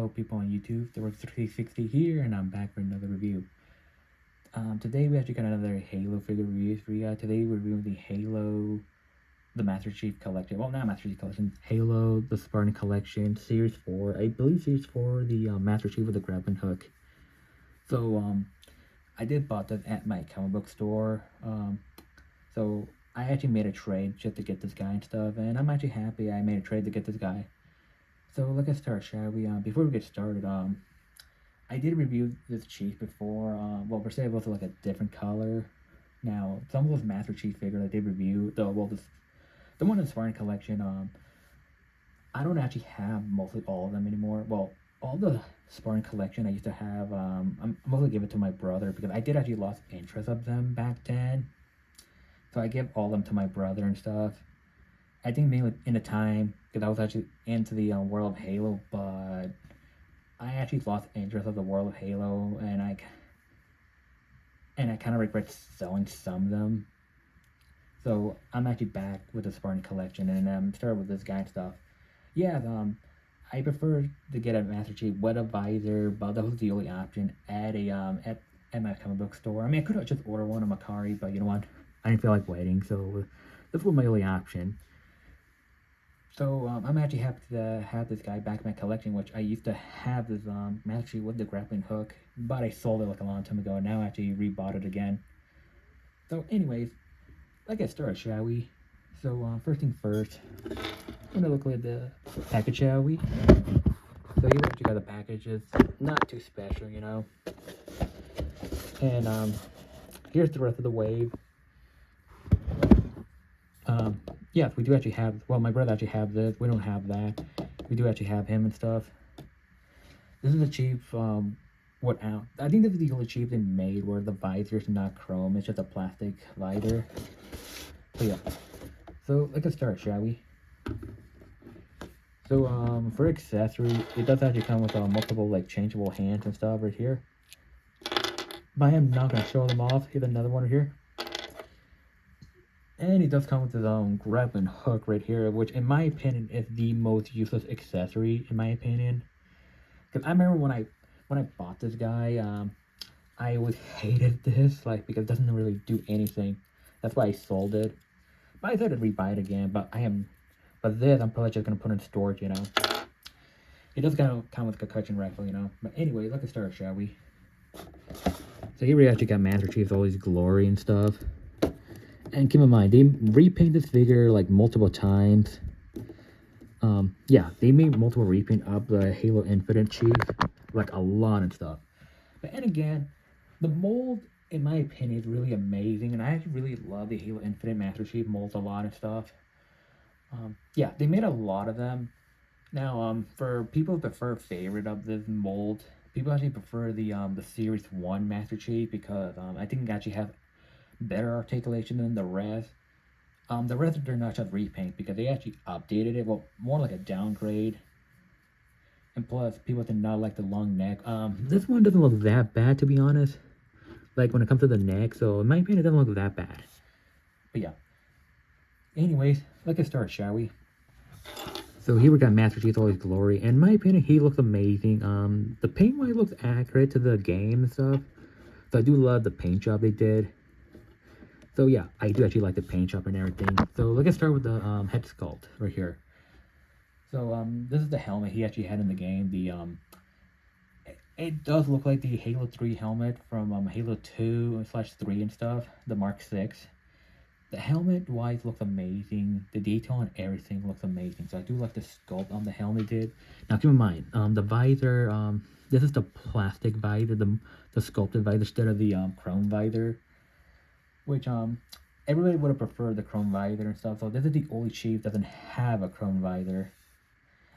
Hello people on YouTube, the Work 360 here, and I'm back for another review. Today we actually got another Halo figure review for you guys. Today we're reviewing the Halo, the Master Chief Collection. Well, not Master Chief Collection, Halo, the Spartan Collection, Series 4. I believe Series 4, the Master Chief with the grappling hook. So, I did bought this at my comic book store. So I actually made a trade just to get this guy and stuff, and I'm actually happy I made a trade to get this guy. So let's get started, shall we? Before we get started, I did review this Chief before. Well, per se, it was like a different color. Now, some of those Master Chief figures I did review, the one in the Spartan collection. I don't actually have mostly all of them anymore. Well, all the Spartan collection I used to have, I'm mostly give it to my brother because I did actually lost interest of them back then. So I give all of them to my brother and stuff. I think mainly in the time, because I was actually into the world of Halo, but I actually lost interest of the world of Halo, and I kind of regret selling some of them. So I'm actually back with the Spartan collection, and started with this guy and stuff. Yeah, I prefer to get a Master Chief with a visor, but that was the only option at a at my comic book store. I mean, I could have just ordered one on Macari, but you know what? I didn't feel like waiting, so this was my only option. So I'm actually happy to have this guy back in my collection, which I used to have this Master Chief with the grappling hook, but I sold it like a long time ago, and now I actually rebought it again. So anyways, let's get started, shall we? So first thing first, I'm gonna look at the package, shall we? So you actually got the package. It's not too special, you know. And here's the rest of the wave. Yes, we do actually have, well, my brother actually have this. We don't have that. We do actually have him and stuff. This is a Chief, what out? I think this is the only Chief they made where the visor is not chrome. It's just a plastic visor. So yeah. So let's get started, shall we? So for accessories, it does actually come with multiple like changeable hands and stuff right here. But I am not gonna show them off. Here's another one right here. And it does come with his grappling hook right here, which in my opinion is the most useless accessory in my opinion. Because I remember when I bought this guy, I always hated this, like, because it doesn't really do anything. That's why I sold it. But I said to rebuy it again, but this I'm probably just gonna put in storage, you know. It does kind of come with a concussion rifle, you know. But anyway, let's get started, shall we? So here we actually got Master Chief's all his glory and stuff. And keep in mind, they repaint this figure like multiple times. Yeah, they made multiple repaint of the Halo Infinite Chief, like a lot and stuff. But and again, the mold, in my opinion, is really amazing, and I actually really love the Halo Infinite Master Chief molds a lot and stuff. Yeah, they made a lot of them. Now, for people who prefer favorite of this mold, people actually prefer the Series 1 Master Chief because I think it actually has better articulation than the rest. The rest they're not just repaint because they actually updated it. Well, more like a downgrade. And plus, people did not like the long neck. This one doesn't look that bad, to be honest. Like when it comes to the neck, so in my opinion, it doesn't look that bad. But yeah. Anyways, let's get started, shall we? So here we got Master Chief's all his glory. In my opinion, he looks amazing. The paint white looks accurate to the game and stuff. So I do love the paint job they did. So yeah, I do actually like the paint job and everything. So let's get started with the head sculpt right here. So this is the helmet he actually had in the game. It does look like the Halo 3 helmet from Halo 2/3 and stuff, the Mark 6. The helmet wise looks amazing. The detail and everything looks amazing. So I do like the sculpt on the helmet did. Now keep in mind, the visor, this is the plastic visor, the sculpted visor instead of the chrome visor. Which everybody would have preferred the chrome visor and stuff. So this is the only Chief that doesn't have a chrome visor.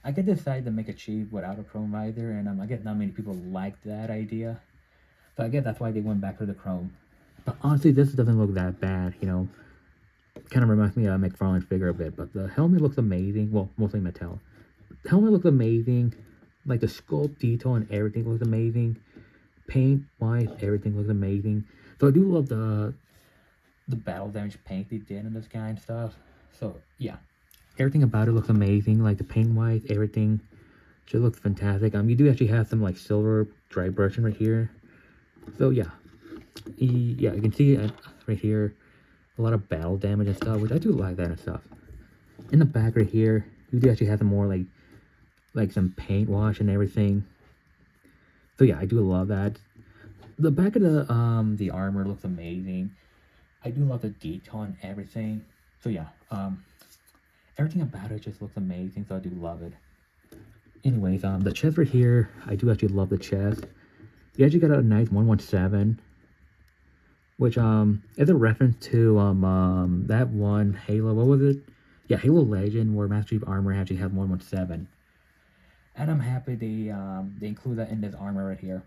I could decide to make a Chief without a chrome visor, and I guess not many people liked that idea. So I guess that's why they went back to the chrome. But honestly, this doesn't look that bad, you know. Kind of reminds me of McFarlane's figure a bit, but the helmet looks amazing. Well, mostly Mattel. The helmet looks amazing. Like the sculpt detail and everything looks amazing. Paint wise, everything looks amazing. So I do love the battle damage paint they did in this guy and stuff. So yeah, everything about it looks amazing. Like the paint wise, everything. Just looks fantastic. You do actually have some like silver dry brushing right here. So yeah, yeah, you can see right here a lot of battle damage and stuff, which I do like that and stuff. In the back right here, you do actually have some more like some paint wash and everything. So yeah, I do love that. The back of the armor looks amazing. I do love the detail and everything. So yeah, everything about it just looks amazing. So I do love it. Anyways, the chest right here, I do actually love the chest. You actually got a nice 117, which is a reference to that one Halo. What was it? Yeah, Halo Legend, where Master Chief armor actually had 117. And I'm happy they include that in this armor right here.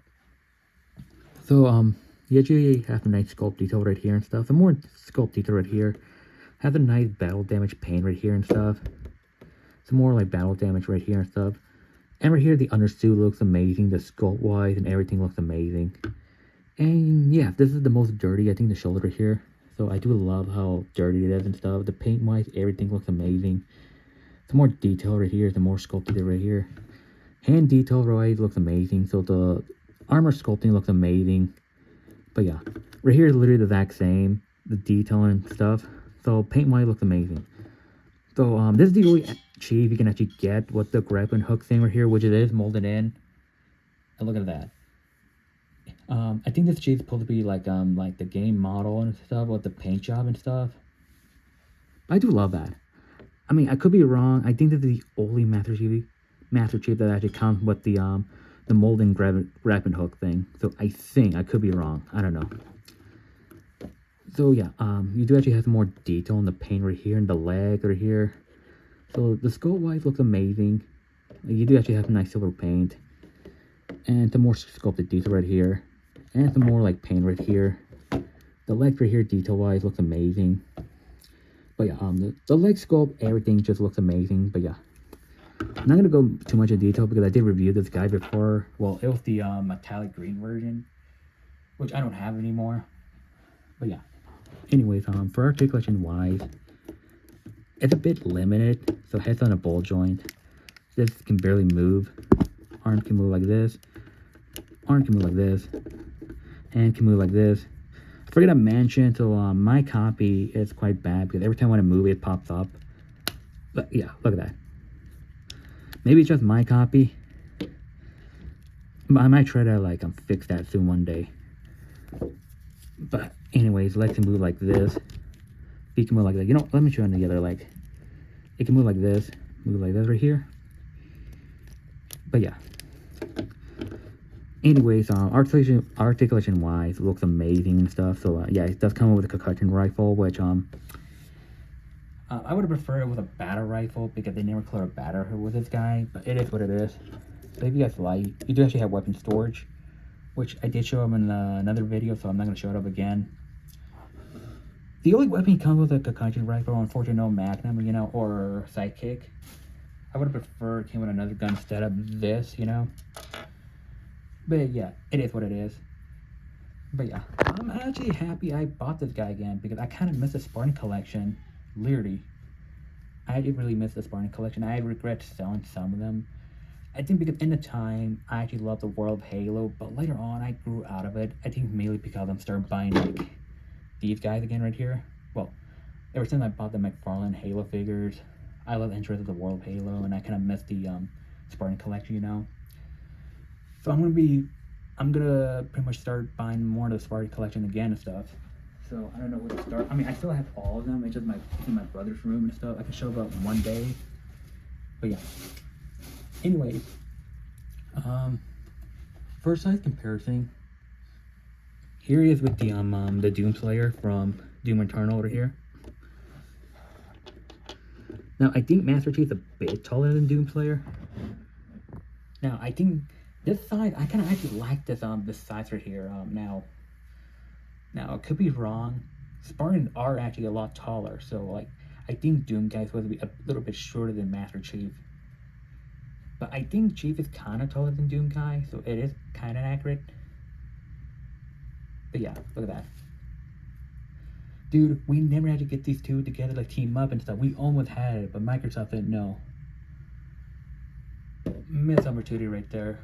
So you actually have a nice sculpt detail right here and stuff. Some more sculpt detail right here. Have a nice battle damage paint right here and stuff. Some more like battle damage right here and stuff. And right here, the undersuit looks amazing. The sculpt wise and everything looks amazing. And yeah, this is the most dirty, I think, the shoulder right here. So I do love how dirty it is and stuff. The paint wise, everything looks amazing. Some more detail right here. The more sculpted right here. Hand detail wise looks amazing. So the armor sculpting looks amazing. But yeah, right here is literally the exact same. The detail and stuff. So paint wise looks amazing. So this is the only Chief you can actually get with the grappling hook thing right here, which it is molded in. And look at that. I think this Chief is supposed to be like the game model and stuff with the paint job and stuff. I do love that. I mean, I could be wrong. I think this is the only Master Chief that actually comes with the molding grappling hook thing. So I think I could be wrong. I don't know. So yeah, you do actually have some more detail in the paint right here and the leg right here. So the skull wise looks amazing. You do actually have some nice silver paint. And some more sculpted detail right here. And some more like paint right here. The leg right here detail wise looks amazing. But yeah, the leg sculpt, everything just looks amazing. But yeah, I'm not gonna go too much in detail because I did review this guy before. Well, it was the metallic green version, which I don't have anymore. But yeah, anyways, for articulation wise, it's a bit limited. So head's on a ball joint. This can barely move. Arm can move like this. Arm can move like this. Hand can move like this. I forget to mention, so my copy is quite bad because every time I want to move it pops up. But yeah, look at that. Maybe it's just my copy. But I might try to like fix that soon one day. But anyways, legs can move like this. Feet can move like that. You know, let me show them together. Like, it can move like this right here. But yeah. Anyways, articulation wise, looks amazing and stuff. So yeah, it does come with a concussion rifle, which I would have preferred it with a battle rifle because they never clear a battle with this guy. But it is what it is. So if you guys like, you do actually have weapon storage, which I did show him in another video, so I'm not gonna show it up again. The only weapon comes with a concussion rifle, unfortunately no magnum, you know, or sidekick. I would have preferred it came with another gun instead of this, you know. But yeah, it is what it is. But yeah, I'm actually happy I bought this guy again because I kind of missed the Spartan collection. Literally, I did really miss the Spartan collection. I regret selling some of them. I think because in the time, I actually loved the world of Halo, but later on, I grew out of it. I think mainly because I'm starting buying like these guys again right here. Well, ever since I bought the McFarlane Halo figures, I love the interest of the world of Halo, and I kind of missed the Spartan collection, you know. So I'm gonna pretty much start buying more of the Spartan collection again and stuff. So I don't know where to start. I mean, I still have all of them. It's just in my brother's room and stuff. I can show about one day. But yeah. Anyways, first size comparison. Here he is with the Doomslayer from Doom Eternal over here. Now I think Master Chief's a bit taller than Doomslayer. Now I think this size, I kind of actually like this this size right here. Now I could be wrong. Spartans are actually a lot taller, so like I think Doom guy's supposed to be a little bit shorter than Master Chief. But I think Chief is kind of taller than Doom guy, so it is kind of accurate. But yeah, look at that. Dude, we never had to get these two together, like team up and stuff. We almost had it, but Microsoft said no. missed opportunity right there.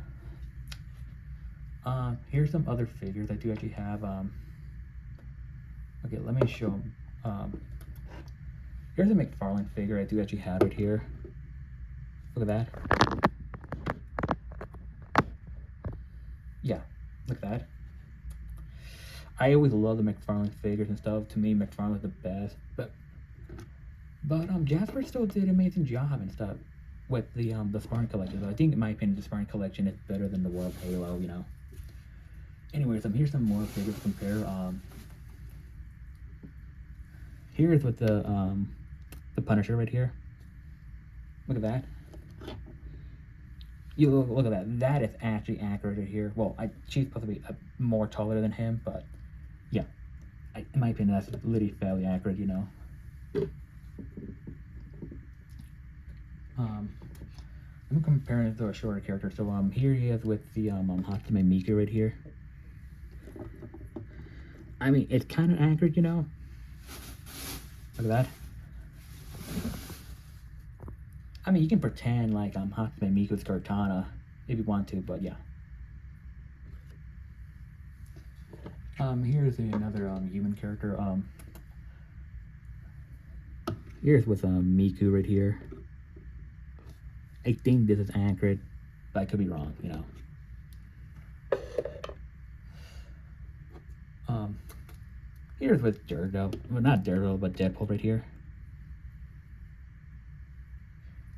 Here's some other figures I do actually have. Okay, let me show them. Here's a McFarlane figure I do actually have it here. Look at that. Yeah, look at that. I always love the McFarlane figures and stuff. To me, McFarlane's the best. But Jasper still did an amazing job and stuff with the Spartan collection. So I think, in my opinion, the Spartan collection is better than the World Halo. You know. Anyways, here's some more figures to compare. Here's with the Punisher right here. Look at that. You look at that. That is actually accurate right here. Well, she's supposed to be more taller than him, but yeah, in my opinion, that's literally fairly accurate. You know. I'm comparing it to a shorter character. So here he is with the Hatsune Miku right here. I mean, it's kind of accurate, you know. Look at that. I mean, you can pretend like Hatsune Miku's Cortana if you want to, but yeah. Here's another human character. Here's with Miku right here. I think this is accurate, but I could be wrong, you know. Here's with Daredevil. Well, not Daredevil, but Deadpool right here.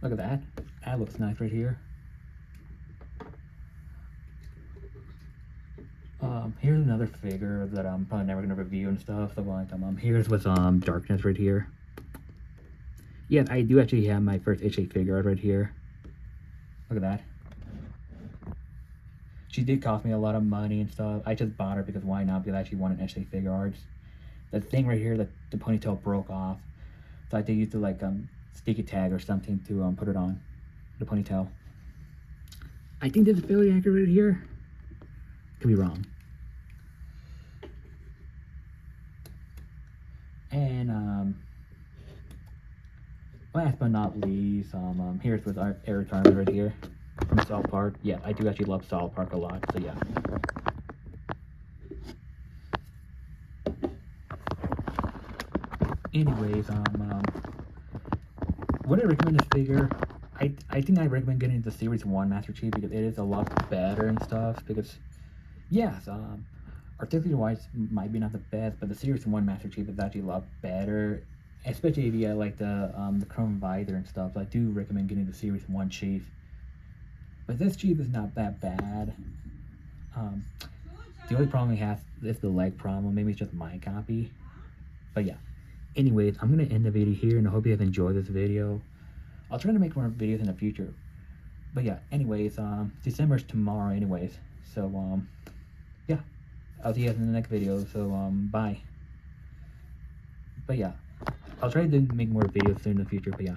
Look at that. That looks nice right here. Here's another figure that I'm probably never gonna review and stuff. So like, here's with Darkness right here. Yeah, I do actually have my first HA figure right here. Look at that. She did cost me a lot of money and stuff. I just bought her because why not? Because I actually wanted HA figure arts. The thing right here, that the ponytail broke off, so I had to use the like sticky tag or something to put it on the ponytail. I think this is fairly accurate right here. Could be wrong. And last but not least, here's with Eric Carmen right here from South Park. Yeah, I do actually love South Park a lot, so yeah. Anyways, would I recommend this figure? I think I recommend getting the Series 1 Master Chief because it is a lot better and stuff. Because, yes, artistically wise, might be not the best, but the Series 1 Master Chief is actually a lot better. Especially if you like the chrome visor and stuff. So I do recommend getting the Series 1 Chief. But this Chief is not that bad. The only problem he has is the leg problem. Maybe it's just my copy. But yeah. Anyways, I'm going to end the video here, and I hope you have enjoyed this video. I'll try to make more videos in the future. But yeah, anyways, December's tomorrow anyways. So, yeah. I'll see you guys in the next video. So, bye. But yeah. I'll try to make more videos soon in the future, but yeah.